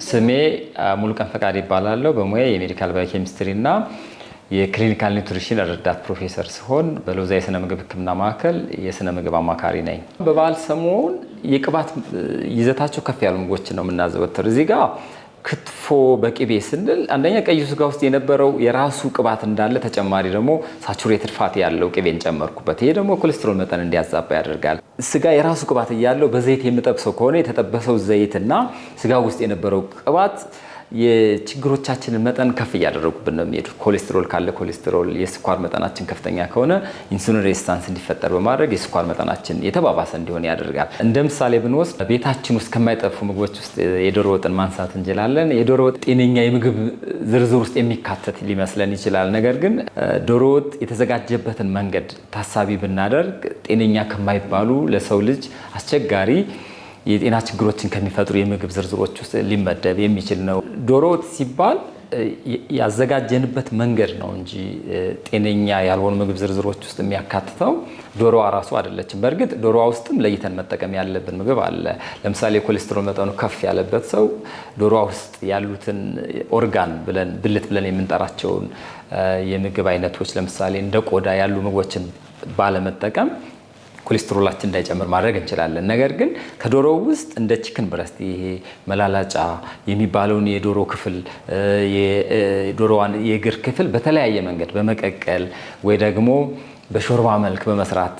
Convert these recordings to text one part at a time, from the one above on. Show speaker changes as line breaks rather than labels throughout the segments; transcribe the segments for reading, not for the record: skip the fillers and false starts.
ስሜ ሙሉቀን ፈቃድ ይባላለሁ። በሙያ የሜዲካል ባዮኬሚስትሪ እና የክሊኒካል ኒውትሪሽን ረዳት ፕሮፌሰር ሲሆን በሎዛ የስነ ምግብ ሕክምና ማዕከል የስነ ምግብ አማካሪ ነኝ። በበዓል ሰሞን የቅባት ይዘታቸው ከፍ ያሉ ምግቦችን ነው የምናዘወትር። እዚህ ጋር ክትፎ በቅቤ ስንል አንደኛ ቀይ ስጋ ውስጥ የነበረው የራሱ ቅባት እንዳለ ተጨማሪ ደግሞ ሳቹሬትድ ፋት ያለው ቅቤን ጨመርኩበት። ይሄ ደግሞ ኮሌስትሮል መጠን እንዲያዛባ ያደርጋል። ስጋ የራሱ ቅባት እያለው በዘይት የምጠብሰው ከሆነ የተጠበሰው ዘይትና ስጋ ውስጥ የነበረው ቅባት የችግሮቻችንን መጠን ከፍ እያደረጉብን ነው የሚሄዱ። ኮሌስትሮል ካለ ኮሌስትሮል፣ የስኳር መጠናችን ከፍተኛ ከሆነ ኢንሱሊን ሬዚስታንስ እንዲፈጠር በማድረግ የስኳር መጠናችን የተባባሰ እንዲሆን ያደርጋል። እንደ ምሳሌ ብንወስድ ቤታችን ውስጥ ከማይጠፉ ምግቦች ውስጥ የዶሮ ወጥን ማንሳት እንችላለን። የዶሮ ወጥ ጤነኛ የምግብ ዝርዝር ውስጥ የሚካተት ሊመስለን ይችላል። ነገር ግን ዶሮ ወጥ የተዘጋጀበትን መንገድ ታሳቢ ብናደርግ ጤነኛ ከማይባሉ ለሰው ልጅ አስቸጋሪ የጤና ችግሮችን ከሚፈጥሩ የምግብ ዝርዝሮች ውስጥ ሊመደብ የሚችል ነው። ዶሮ ወጥ ሲባል ያዘጋጀንበት መንገድ ነው እንጂ ጤነኛ ያልሆኑ ምግብ ዝርዝሮች ውስጥ የሚያካትተው ዶሮዋ ራሱ አይደለችም። በእርግጥ ዶሮዋ ውስጥም ለይተን መጠቀም ያለብን ምግብ አለ። ለምሳሌ የኮሌስትሮል መጠኑ ከፍ ያለበት ሰው ዶሮዋ ውስጥ ያሉትን ኦርጋን ብልት ብለን የምንጠራቸውን የምግብ አይነቶች ለምሳሌ እንደ ቆዳ ያሉ ምግቦችን ባለመጠቀም ኮሌስትሮላችን እንዳይጨምር ማድረግ እንችላለን። ነገር ግን ከዶሮ ውስጥ እንደ ቺክን ብረስት ይሄ መላላጫ የሚባለውን የዶሮ ክፍል የዶሮዋን የእግር ክፍል በተለያየ መንገድ በመቀቀል ወይ ደግሞ በሾርባ መልክ በመስራት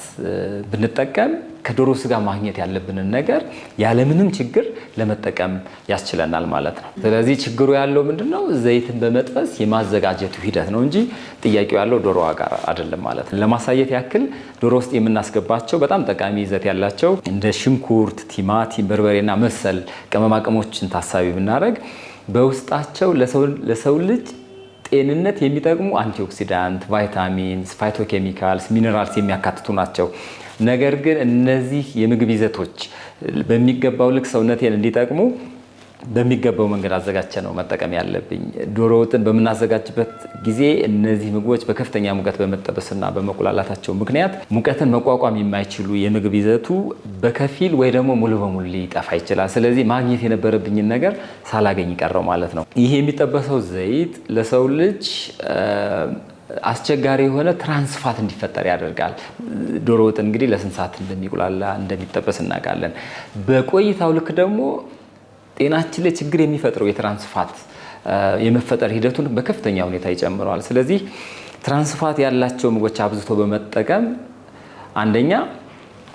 ብንጠቀም ከዶሮ ስጋ ማግኘት ያለብንን ነገር ያለምንም ችግር ለመጠቀም ያስችለናል ማለት ነው። ስለዚህ ችግሩ ያለው ምንድነው? ዘይትን በመጥበስ የማዘጋጀቱ ሂደት ነው እንጂ ጥያቄው ያለው ዶሮዋ ጋር አይደለም ማለት ነው። ለማሳየት ያክል ዶሮ ውስጥ የምናስገባቸው በጣም ጠቃሚ ይዘት ያላቸው እንደ ሽንኩርት፣ ቲማቲም፣ በርበሬና መሰል ቅመማ ቅመሞችን ታሳቢ ብናደርግ በውስጣቸው ለሰው ልጅ ጤንነት የሚጠቅሙ አንቲኦክሲዳንት፣ ቫይታሚንስ፣ ፋይቶኬሚካልስ፣ ሚነራልስ የሚያካትቱ ናቸው። ነገር ግን እነዚህ የምግብ ይዘቶች በሚገባው ልክ ሰውነቴን እንዲጠቅሙ በሚገባው መንገድ አዘጋጅቼ ነው መጠቀም ያለብኝ። ዶሮ ወጥን በምናዘጋጅበት ጊዜ እነዚህ ምግቦች በከፍተኛ ሙቀት በመጠበስና በመቁላላታቸው ምክንያት ሙቀትን መቋቋም የማይችሉ የምግብ ይዘቱ በከፊል ወይ ደግሞ ሙሉ በሙሉ ሊጠፋ ይችላል። ስለዚህ ማግኘት የነበረብኝን ነገር ሳላገኝ ቀረው ማለት ነው። ይሄ የሚጠበሰው ዘይት ለሰው ልጅ አስቸጋሪ የሆነ ትራንስፋት እንዲፈጠር ያደርጋል። ዶሮ ወጥ እንግዲህ ለስንት ሰዓት እንደሚቁላላ እንደሚጠበስ እናውቃለን። በቆይታው ልክ ደግሞ ጤናችን ላይ ችግር የሚፈጥረው የትራንስፋት የመፈጠር ሂደቱን በከፍተኛ ሁኔታ ይጨምረዋል። ስለዚህ ትራንስፋት ያላቸው ምግቦች አብዝቶ በመጠቀም አንደኛ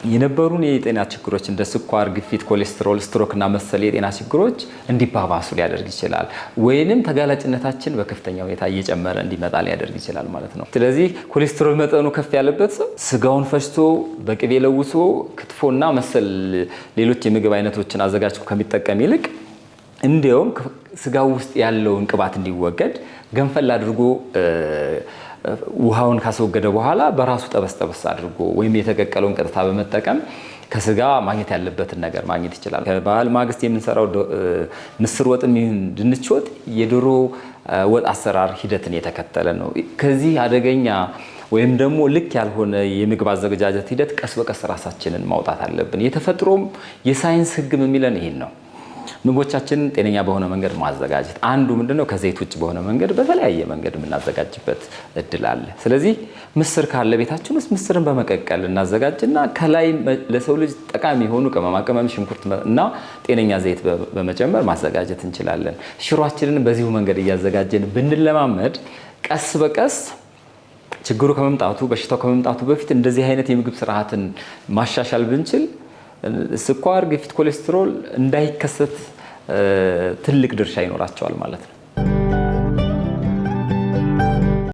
የነበሩን የጤና ችግሮች እንደ ስኳር፣ ግፊት፣ ኮሌስትሮል፣ ስትሮክ እና መሰል የጤና ችግሮች እንዲባባሱ ሊያደርግ ይችላል። ወይንም ተጋላጭነታችን በከፍተኛ ሁኔታ እየጨመረ እንዲመጣ ሊያደርግ ይችላል ማለት ነው። ስለዚህ ኮሌስትሮል መጠኑ ከፍ ያለበት ሰው ስጋውን ፈጭቶ በቅቤ ለውሶ ክትፎና መሰል ሌሎች የምግብ አይነቶችን አዘጋጅቶ ከሚጠቀም ይልቅ እንዲያውም ስጋው ውስጥ ያለውን ቅባት እንዲወገድ ገንፈል አድርጎ ውሃውን ካስወገደ በኋላ በራሱ ጠበስ አድርጎ ወይም የተቀቀለውን ቀጥታ በመጠቀም ከስጋ ማግኘት ያለበትን ነገር ማግኘት ይችላል። በበዓል ማግስት የምንሰራው ምስር ወጥም ይሁን ድንች ወጥ የዶሮ ወጥ አሰራር ሂደትን የተከተለ ነው። ከዚህ አደገኛ ወይም ደግሞ ልክ ያልሆነ የምግብ አዘገጃጀት ሂደት ቀስ በቀስ ራሳችንን ማውጣት አለብን። የተፈጥሮም የሳይንስ ሕግም የሚለን ይሄን ነው። ምግቦቻችንን ጤነኛ በሆነ መንገድ ማዘጋጀት አንዱ ምንድነው? ከዘይት ውጭ በሆነ መንገድ በተለያየ መንገድ የምናዘጋጅበት እድል አለ። ስለዚህ ምስር ካለ ቤታችን ውስጥ ምስርን በመቀቀል እናዘጋጅና ከላይ ለሰው ልጅ ጠቃሚ የሆኑ ቅመማ ቅመም፣ ሽንኩርት እና ጤነኛ ዘይት በመጨመር ማዘጋጀት እንችላለን። ሽሯችንን በዚሁ መንገድ እያዘጋጀን ብንለማመድ ቀስ በቀስ ችግሩ ከመምጣቱ በሽታው ከመምጣቱ በፊት እንደዚህ አይነት የምግብ ስርዓትን ማሻሻል ብንችል ስኳር፣ ግፊት፣ ኮሌስትሮል እንዳይከሰት ትልቅ ድርሻ ይኖራቸዋል ማለት ነው።